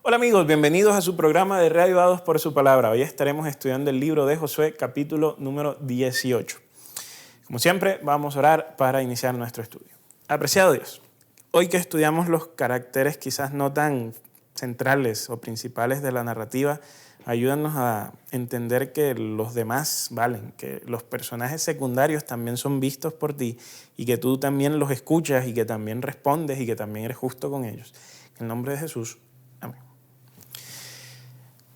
Hola amigos, bienvenidos a su programa de Reavivados por su Palabra. Hoy estaremos estudiando el libro de Josué, capítulo número 18. Como siempre, vamos a orar para iniciar nuestro estudio. Apreciado Dios, hoy que estudiamos los caracteres quizás no tan centrales o principales de la narrativa, ayúdanos a entender que los demás valen, que los personajes secundarios también son vistos por ti y que tú también los escuchas y que también respondes y que también eres justo con ellos. En el nombre de Jesús, amén.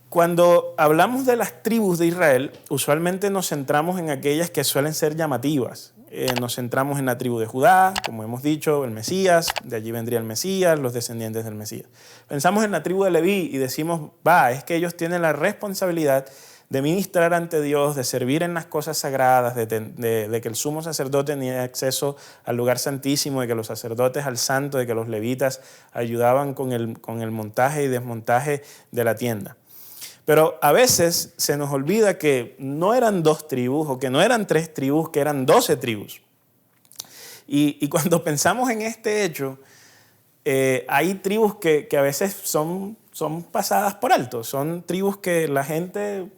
Cuando hablamos de las tribus de Israel, usualmente nos centramos en aquellas que suelen ser llamativas. Nos centramos en la tribu de Judá, como hemos dicho, el Mesías, de allí vendría el Mesías, los descendientes del Mesías. Pensamos en la tribu de Leví y decimos, es que ellos tienen la responsabilidad de ministrar ante Dios, de servir en las cosas sagradas, de que el sumo sacerdote tenía acceso al lugar santísimo, de que los sacerdotes al santo, de que los levitas ayudaban con el montaje y desmontaje de la tienda. Pero a veces se nos olvida que no eran 2 tribus o que no eran 3 tribus, que eran 12 tribus. Y cuando pensamos en este hecho, hay tribus que a veces son pasadas por alto. Son tribus que la gente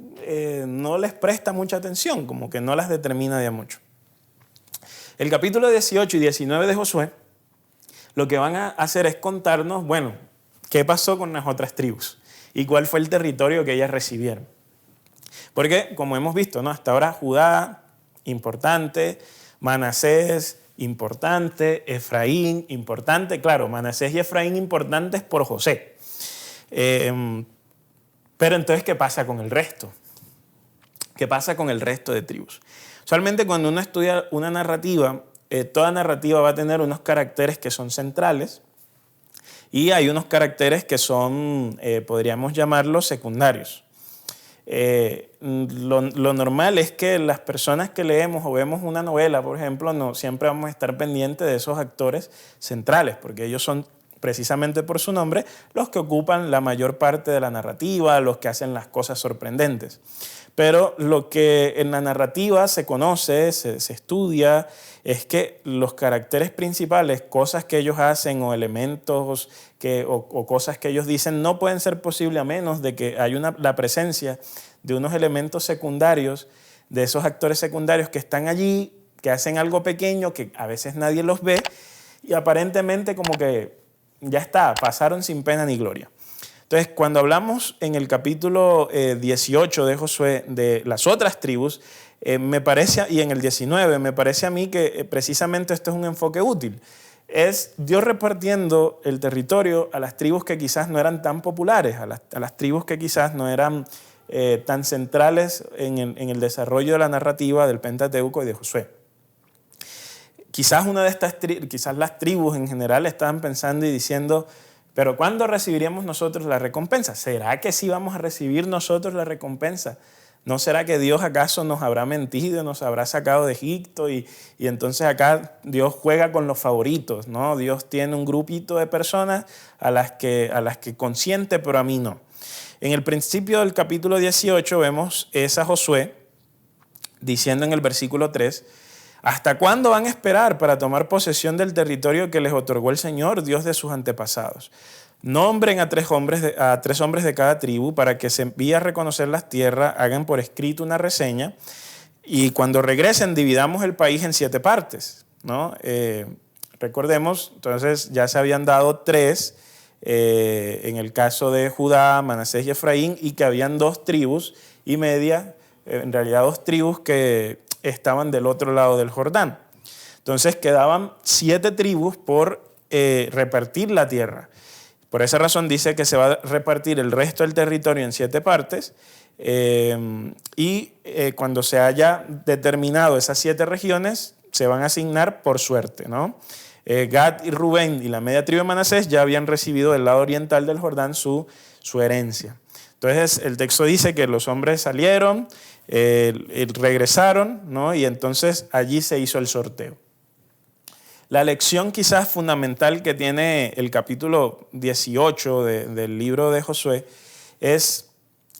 no les presta mucha atención, como que no las determina de mucho. El capítulo 18 y 19 de Josué lo que van a hacer es contarnos, qué pasó con las otras tribus y cuál fue el territorio que ellas recibieron. Porque, como hemos visto, hasta ahora Judá, importante, Manasés, importante, Efraín, importante. Claro, Manasés y Efraín importantes por José. Pero entonces, ¿qué pasa con el resto? ¿Qué pasa con el resto de tribus? Usualmente cuando uno estudia una narrativa, toda narrativa va a tener unos caracteres que son centrales, y hay unos caracteres que son, podríamos llamarlos secundarios. Lo normal es que las personas que leemos o vemos una novela, por ejemplo, no siempre vamos a estar pendientes de esos actores centrales, porque ellos son, precisamente por su nombre, los que ocupan la mayor parte de la narrativa, los que hacen las cosas sorprendentes. Pero lo que en la narrativa se conoce, se estudia, es que los caracteres principales, cosas que ellos hacen o elementos o cosas que ellos dicen, no pueden ser posibles a menos de que haya la presencia de unos elementos secundarios, de esos actores secundarios que están allí, que hacen algo pequeño, que a veces nadie los ve, y aparentemente como que ya está, pasaron sin pena ni gloria. Entonces, cuando hablamos en el capítulo 18 de Josué de las otras tribus, me parece, y en el 19, me parece a mí que precisamente esto es un enfoque útil. Es Dios repartiendo el territorio a las tribus que quizás no eran tan populares, a las tribus que quizás no eran tan centrales en el desarrollo de la narrativa del Pentateuco y de Josué. Quizás quizás las tribus en general estaban pensando y diciendo, pero ¿cuándo recibiríamos nosotros la recompensa? ¿Será que sí vamos a recibir nosotros la recompensa? ¿No será que Dios acaso nos habrá mentido, nos habrá sacado de Egipto y entonces acá Dios juega con los favoritos, ¿no? Dios tiene un grupito de personas a las que consiente, pero a mí no. En el principio del capítulo 18 vemos esa Josué diciendo en el versículo 3, ¿hasta cuándo van a esperar para tomar posesión del territorio que les otorgó el Señor, Dios de sus antepasados? Nombren a tres hombres de cada tribu para que se envíe a reconocer las tierras, hagan por escrito una reseña y cuando regresen dividamos el país en 7 partes, ¿no? Recordemos, entonces ya se habían dado 3 en el caso de Judá, Manasés y Efraín, y que habían 2 tribus y media, en realidad 2 tribus que estaban del otro lado del Jordán. Entonces quedaban 7 tribus por repartir la tierra. Por esa razón dice que se va a repartir el resto del territorio en 7 partes y cuando se haya determinado esas 7 regiones se van a asignar por suerte, ¿no? Gad y Rubén y la media tribu de Manasés ya habían recibido del lado oriental del Jordán su herencia. Entonces el texto dice que los hombres salieron, regresaron, ¿no? Y entonces allí se hizo el sorteo. La lección quizás fundamental que tiene el capítulo 18 del libro de Josué es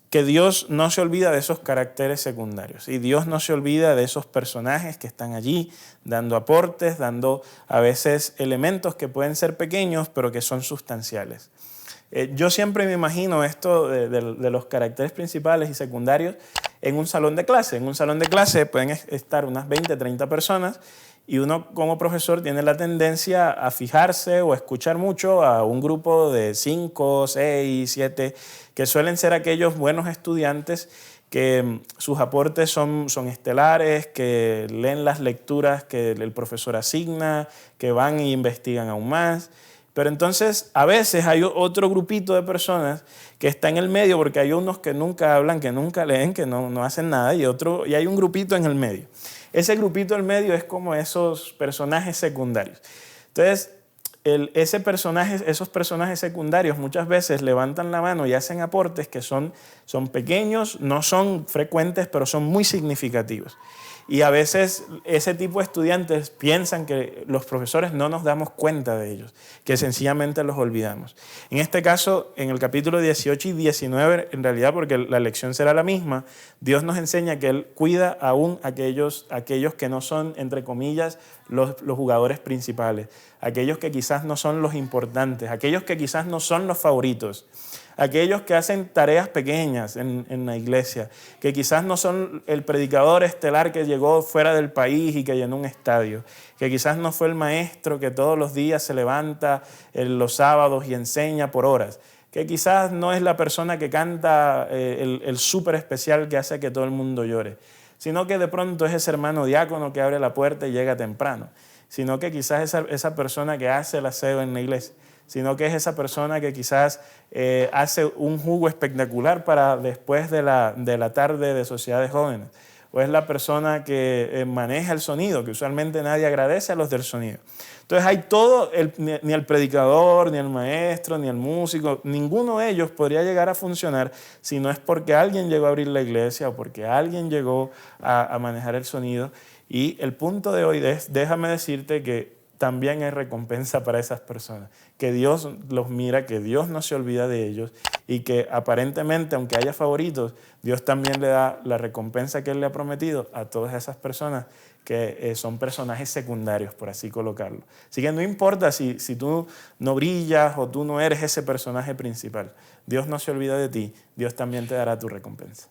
que Dios no se olvida de esos caracteres secundarios y Dios no se olvida de esos personajes que están allí dando aportes, dando a veces elementos que pueden ser pequeños pero que son sustanciales. Yo siempre me imagino esto de los caracteres principales y secundarios en un salón de clase. En un salón de clase pueden estar unas 20, 30 personas y uno como profesor tiene la tendencia a fijarse o a escuchar mucho a un grupo de 5, 6, 7, que suelen ser aquellos buenos estudiantes que sus aportes son estelares, que leen las lecturas que el profesor asigna, que van e investigan aún más. Pero entonces a veces hay otro grupito de personas que está en el medio, porque hay unos que nunca hablan, que nunca leen, que no hacen nada, y hay un grupito en el medio. Ese grupito del medio es como esos personajes secundarios. Entonces, esos personajes secundarios muchas veces levantan la mano y hacen aportes que son pequeños, no son frecuentes, pero son muy significativos. Y a veces ese tipo de estudiantes piensan que los profesores no nos damos cuenta de ellos, que sencillamente los olvidamos. En este caso, en el capítulo 18 y 19, en realidad porque la lección será la misma, Dios nos enseña que Él cuida aún aquellos que no son, entre comillas, los jugadores principales, aquellos que quizás no son los importantes, aquellos que quizás no son los favoritos, aquellos que hacen tareas pequeñas en la iglesia, que quizás no son el predicador estelar que llegó fuera del país y que llenó un estadio, que quizás no fue el maestro que todos los días se levanta los sábados y enseña por horas, que quizás no es la persona que canta el súper especial que hace que todo el mundo llore, sino que de pronto es ese hermano diácono que abre la puerta y llega temprano, sino que quizás esa persona que hace el aseo en la iglesia, sino que es esa persona que quizás hace un jugo espectacular para después de la tarde de sociedad de jóvenes, o es la persona que maneja el sonido, que usualmente nadie agradece a los del sonido. Entonces hay todo, ni el predicador, ni el maestro, ni el músico, ninguno de ellos podría llegar a funcionar si no es porque alguien llegó a abrir la iglesia o porque alguien llegó a manejar el sonido. Y el punto de hoy es, déjame decirte que también hay recompensa para esas personas, que Dios los mira, que Dios no se olvida de ellos y que aparentemente, aunque haya favoritos, Dios también le da la recompensa que Él le ha prometido a todas esas personas que son personajes secundarios, por así colocarlo. Así que no importa si tú no brillas o tú no eres ese personaje principal, Dios no se olvida de ti, Dios también te dará tu recompensa.